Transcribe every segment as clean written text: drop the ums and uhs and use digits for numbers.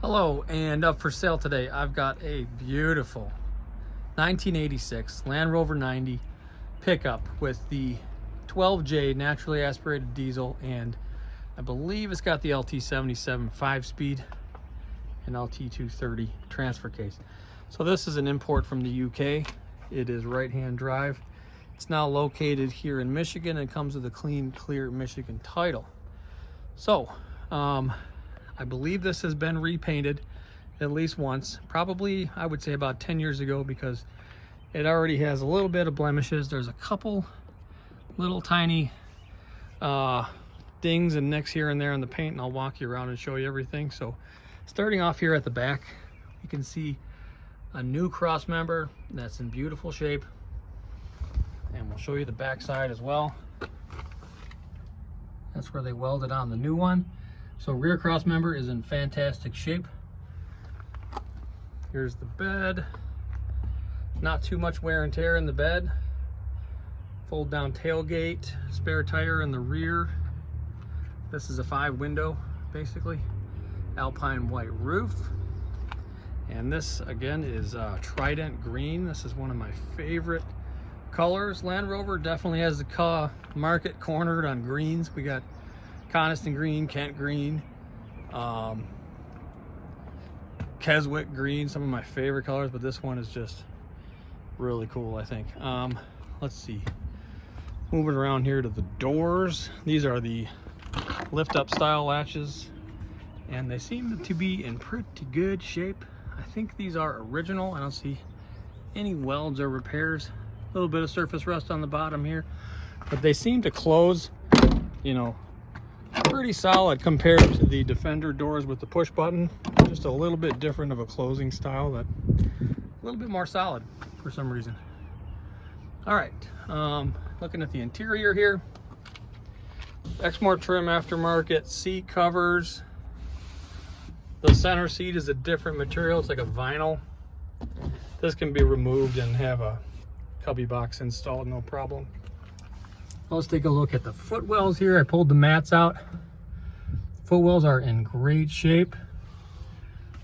Hello, and up for sale today I've got a beautiful 1986 Land Rover 90 pickup with the 12J naturally aspirated diesel, and I believe it's got the LT77 5-speed and LT230 transfer case. So this is an import from the UK. It is right-hand drive. It's now located here in Michigan and comes with a clean, clear Michigan title. So I believe this has been repainted at least once, probably I would say about 10 years ago, because it already has a little bit of blemishes. There's a couple little tiny dings and nicks here and there in the paint, and I'll walk you around and show you everything. So starting off here at the back, you can see a new cross member that's in beautiful shape, and we'll show you the back side as well. That's where they welded on the new one. So rear cross member is in fantastic shape. Here's the bed. Not too much wear and tear in the bed. Fold down tailgate, spare tire in the rear. This is a 5-window, basically. Alpine white roof. And this again is Trident Green. This is one of my favorite colors. Land Rover definitely has the market cornered on greens. We got Coniston Green, Kent Green, Keswick Green, some of my favorite colors, but this one is just really cool, I think. Let's see. Moving around here to the doors. These are the lift-up style latches, and they seem to be in pretty good shape. I think these are original. I don't see any welds or repairs. A little bit of surface rust on the bottom here, but they seem to close, you know, pretty solid compared to the Defender doors with the push button. Just a little bit different of a closing style, that a little bit more solid for some reason. All right, looking at the interior here, Exmoor trim aftermarket seat covers. The center seat is a different material. It's like a vinyl. This can be removed and have a cubby box installed, no problem. Let's take a look at the footwells here. I pulled the mats out. Footwells are in great shape.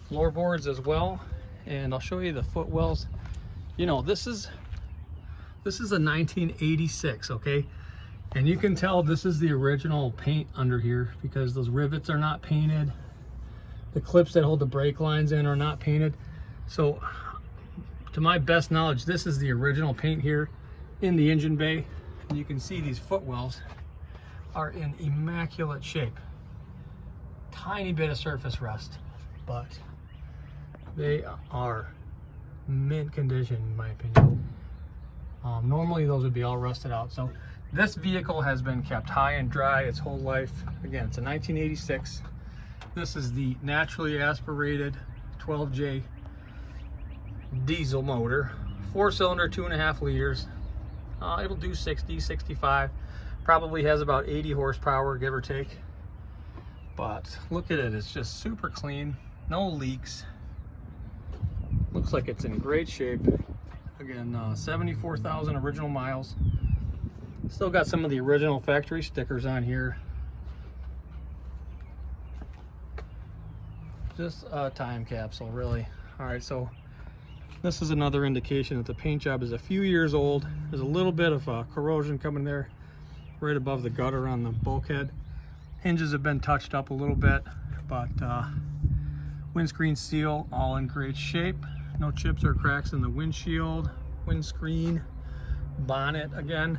Floorboards as well. And I'll show you the footwells. You know, this is a 1986, okay? And you can tell this is the original paint under here because those rivets are not painted. The clips that hold the brake lines in are not painted. So, to my best knowledge, this is the original paint here in the engine bay. And you can see these footwells are in immaculate shape. Tiny bit of surface rust, but they are mint condition in my opinion. Normally those would be all rusted out. So this vehicle has been kept high and dry its whole life. Again, it's a 1986. This is the naturally aspirated 12J diesel motor, 4-cylinder, 2.5 liters. It'll do 60, 65, probably has about 80 horsepower, give or take. But look at it, it's just super clean, no leaks. Looks like it's in great shape. Again, 74,000 original miles. Still got some of the original factory stickers on here. Just a time capsule, really. All right, so this is another indication that the paint job is a few years old. There's a little bit of corrosion coming there right above the gutter on the bulkhead. Hinges have been touched up a little bit, but windscreen seal all in great shape. No chips or cracks in the windshield, windscreen, bonnet. Again,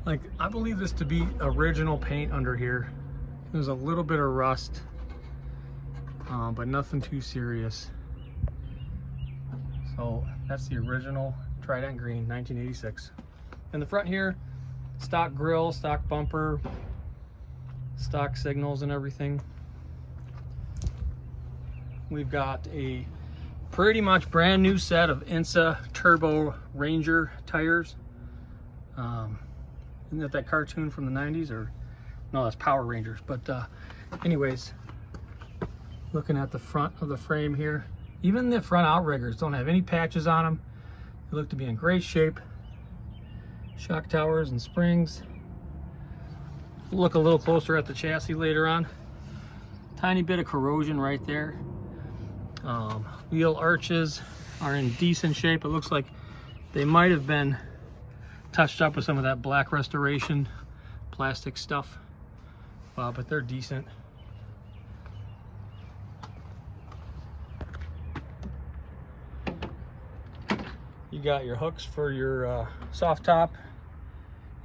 like, I believe this to be original paint under here. There's a little bit of rust, but nothing too serious. So that's the original Trident Green 1986. In the front here, stock grille, stock bumper, stock signals and everything. We've got a pretty much brand new set of INSA Turbo Ranger tires. Isn't that cartoon from the 90s? Or no, that's Power Rangers. But anyways, looking at the front of the frame here, even the front outriggers don't have any patches on them. They look to be in great shape. Shock towers and springs. We'll look a little closer at the chassis later on. Tiny bit of corrosion right there. Wheel arches are in decent shape. It looks like they might have been touched up with some of that black restoration plastic stuff, but they're decent. You got your hooks for your soft top.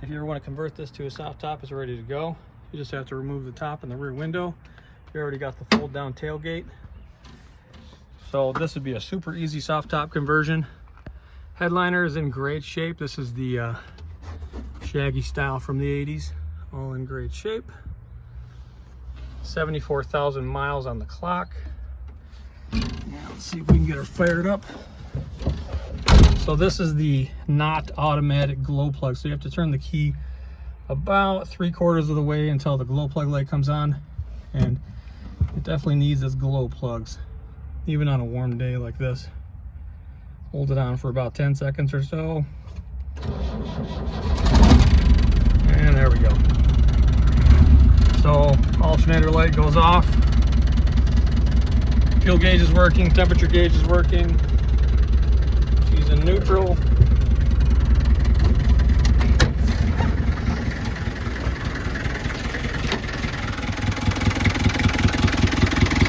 If you ever want to convert this to a soft top, it's ready to go. You just have to remove the top and the rear window. You already got the fold down tailgate. So this would be a super easy soft top conversion. Headliner is in great shape. This is the shaggy style from the 80s. All in great shape. 74,000 miles on the clock. Now let's see if we can get her fired up. So this is the not automatic glow plug. So you have to turn the key about 3/4 of the way until the glow plug light comes on. And it definitely needs its glow plugs, even on a warm day like this. Hold it on for about 10 seconds or so. And there we go. So alternator light goes off. Fuel gauge is working, temperature gauge is working. She's in neutral.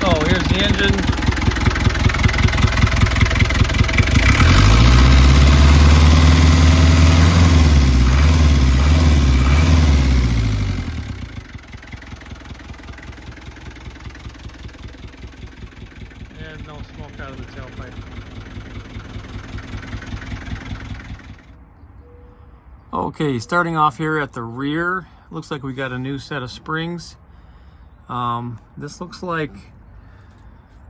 So here's the engine. And no smoke out of the tailpipe. Okay, starting off here at the rear, looks like we got a new set of springs. This looks like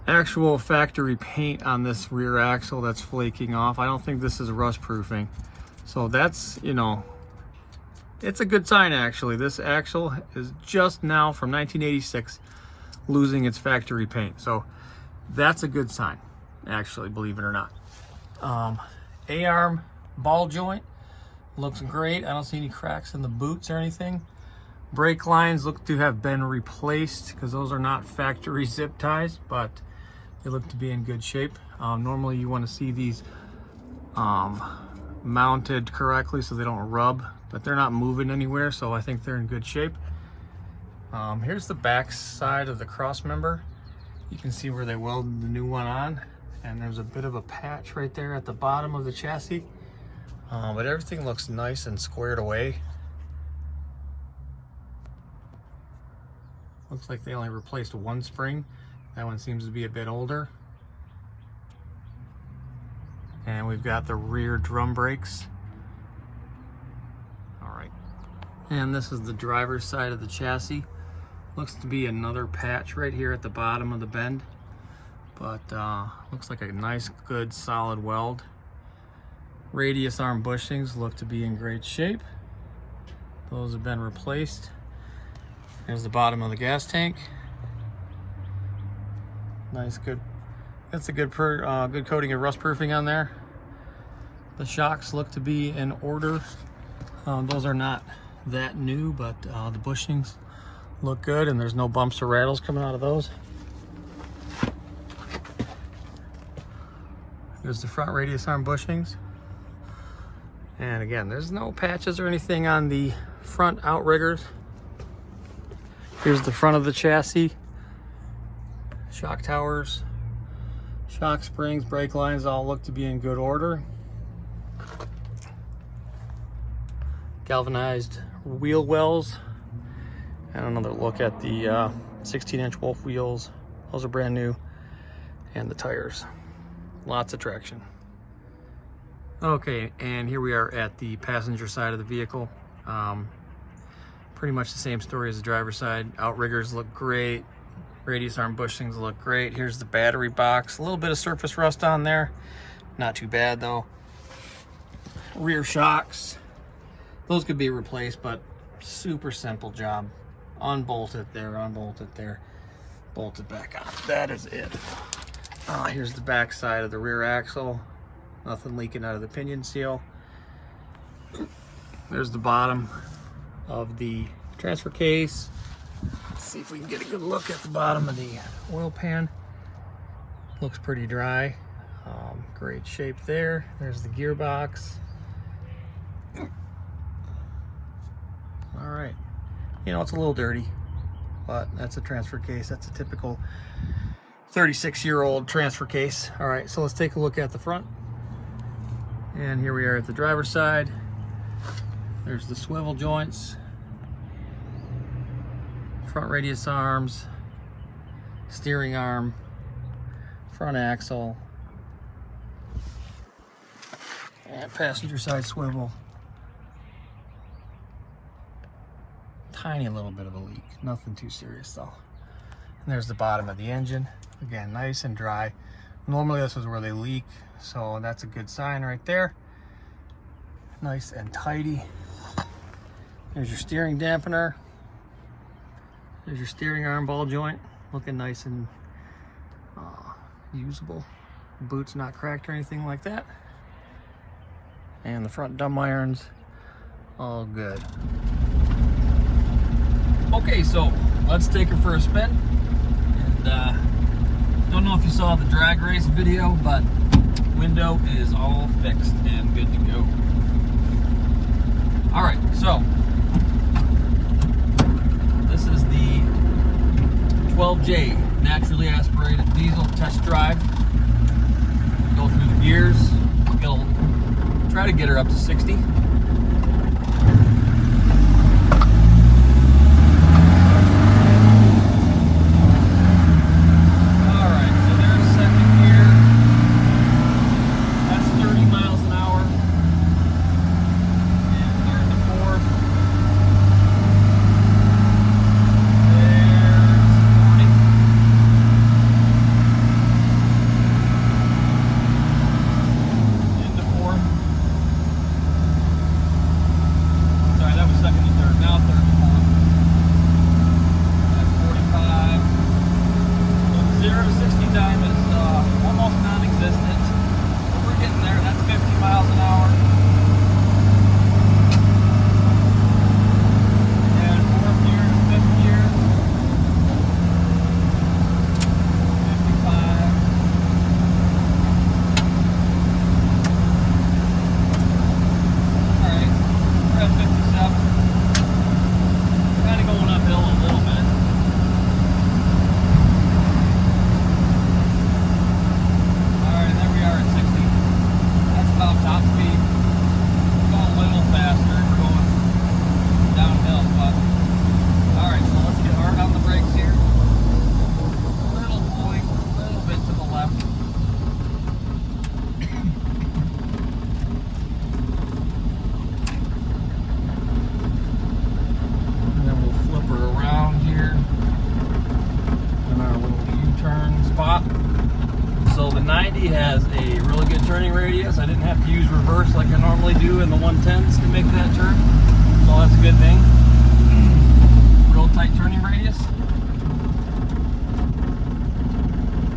actual factory paint on this rear axle that's flaking off. I don't think this is rust proofing. So that's, you know, it's a good sign actually. This axle is just now from 1986 losing its factory paint. So that's a good sign, actually, believe it or not. A-arm ball joint looks great. I don't see any cracks in the boots or anything. Brake lines look to have been replaced because those are not factory zip ties, but they look to be in good shape. Normally you want to see these mounted correctly so they don't rub, but they're not moving anywhere, so I think they're in good shape. Here's the back side of the cross member. You can see where they welded the new one on, and there's a bit of a patch right there at the bottom of the chassis. But everything looks nice and squared away. Looks like they only replaced one spring. That one seems to be a bit older. And we've got the rear drum brakes. All right. And this is the driver's side of the chassis. Looks to be another patch right here at the bottom of the bend. But looks like a nice, good, solid weld. Radius arm bushings look to be in great shape. Those have been replaced. There's the bottom of the gas tank. Nice, good. That's a good good coating of rust proofing on there. The shocks look to be in order. Those are not that new, but the bushings look good, and there's no bumps or rattles coming out of those. There's the front radius arm bushings. And again, there's no patches or anything on the front outriggers. Here's the front of the chassis. Shock towers, shock springs, brake lines all look to be in good order. Galvanized wheel wells. And another look at the 16-inch Wolf wheels. Those are brand new. And the tires. Lots of traction. Okay, and here we are at the passenger side of the vehicle. Pretty much the same story as the driver's side. Outriggers look great. Radius arm bushings look great. Here's the battery box. A little bit of surface rust on there. Not too bad though. Rear shocks. Those could be replaced, but super simple job. Unbolt it there, unbolt it there. Bolt it back on. That is it. Here's the back side of the rear axle. Nothing leaking out of the pinion seal. There's the bottom of the transfer case. Let's see if we can get a good look at the bottom of the oil pan. Looks pretty dry. Great shape there. There's the gearbox. All right. You know, it's a little dirty, but that's a transfer case. That's a typical 36-year-old transfer case. All right, so let's take a look at the front. And here we are at the driver's side. There's the swivel joints, front radius arms, steering arm, front axle, and passenger side swivel. Tiny little bit of a leak, nothing too serious though. And there's the bottom of the engine. Again, nice and dry. Normally this is where they leak, so that's a good sign right there. Nice and tidy. There's your steering dampener. There's your steering arm ball joint, looking nice and usable. Boot's not cracked or anything like that. And the front dumb irons, all good. Okay, so let's take her for a spin. And don't know if you saw the drag race video, but window is all fixed and good to go. All right, so this is the 12J naturally aspirated diesel test drive. Go through the gears. We'll try to get her up to 60. So the 90 has a really good turning radius. I didn't have to use reverse like I normally do in the 110s to make that turn. So that's a good thing. Real tight turning radius.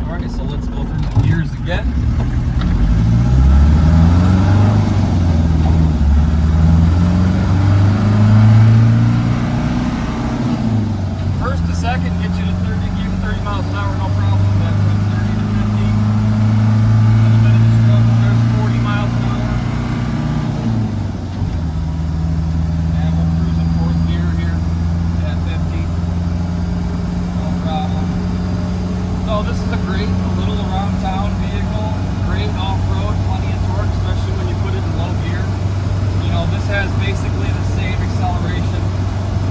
Alright, so let's go through the gears again. First to second gets you to 30 miles an hour, no problem. That's from 30 to 50. A little bit of a struggle, there's 40 miles an hour. And we're cruising fourth gear here at 50. No problem. So this is a great little around town vehicle. Great off-road, plenty of torque, especially when you put it in low gear. You know, this has basically the same acceleration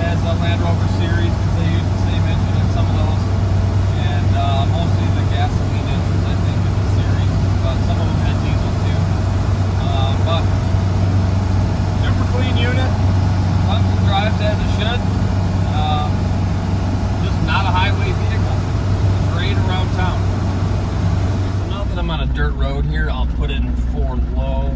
as a Land Rover series because they use the same engine in some of those. Mostly the gasoline engines, I think, in the series, but some of them had diesel too. But super clean unit, runs and drives as it should. Just not a highway vehicle. Great around town. So now that I'm on a dirt road here, I'll put it in 4 low.